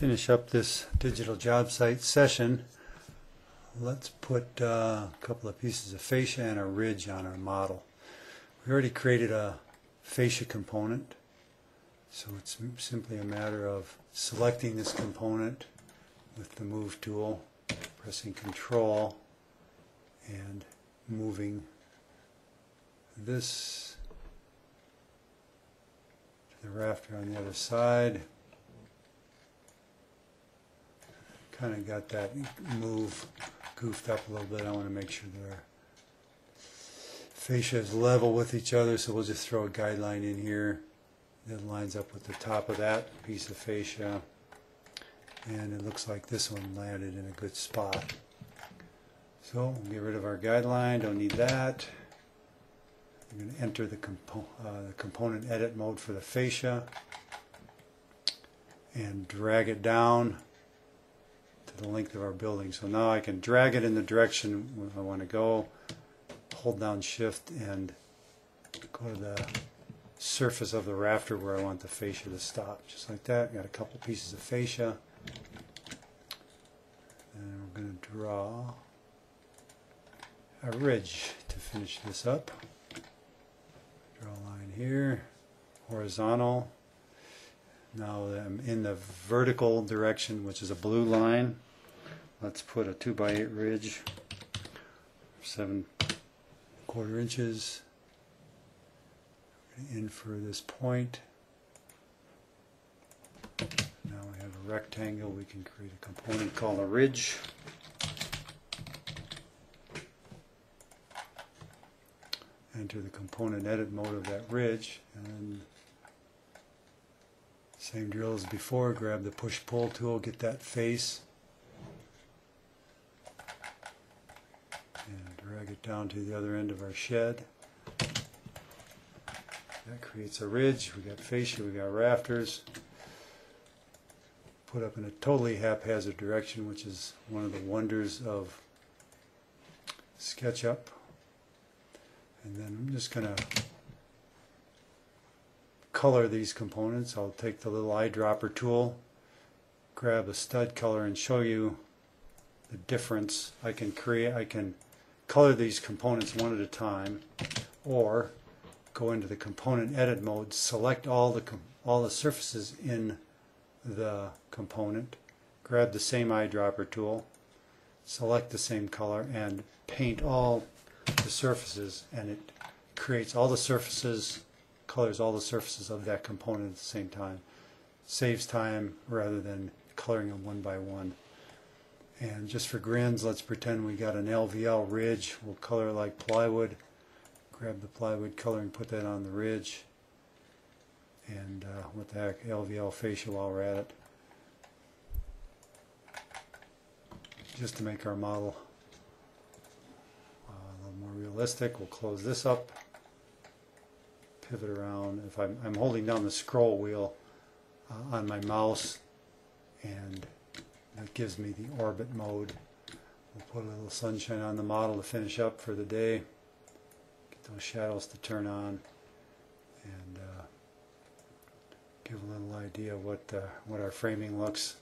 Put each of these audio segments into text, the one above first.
finish up this digital job site session, let's put a couple of pieces of fascia and a ridge on our model. We already created a fascia component, so it's simply a matter of selecting this component with the move tool, pressing Control, and moving this to the rafter on the other side. Kind of got that move goofed up a little bit. I want to make sure their fascia is level with each other, so we'll just throw a guideline in here that lines up with the top of that piece of fascia, and it looks like this one landed in a good spot. So we'll get rid of our guideline, don't need that. I'm going to enter the component edit mode for the fascia and drag it down to the length of our building. So now I can drag it in the direction I want to go, hold down Shift and go to the surface of the rafter where I want the fascia to stop. Just like that. Got a couple pieces of fascia. And we're going to draw a ridge to finish this up. Draw a line here, horizontal. Now I'm in the vertical direction, which is a blue line. Let's put a 2x8 ridge, 7¼ inches. In for this point. Now we have a rectangle. We can create a component called a ridge. Enter the component edit mode of that ridge, and same drill as before. Grab the push-pull tool, get that face, and drag it down to the other end of our shed. That creates a ridge. We got fascia, we got rafters. Put up in a totally haphazard direction, which is one of the wonders of SketchUp. And then I'm just going to color these components. I'll take the little eyedropper tool, grab a stud color, and show you the difference. I can color these components one at a time, or go into the component edit mode, select all the surfaces in the component, grab the same eyedropper tool, select the same color, and paint all the surfaces, and it creates all the surfaces, colors all the surfaces of that component at the same time. Saves time rather than coloring them one by one. And just for grins, let's pretend we got an LVL ridge. We'll color it like plywood. Grab the plywood color and put that on the ridge. And what the heck, LVL fascia while we're at it. Just to make our model a little more realistic, we'll close this up, pivot around. If I'm holding down the scroll wheel on my mouse, and that gives me the orbit mode. We'll put a little sunshine on the model to finish up for the day. Get those shadows to turn on, and give a little idea of what our framing looks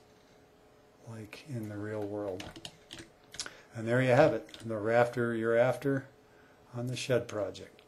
like in the real world. And there you have it, the rafter you're after on the shed project.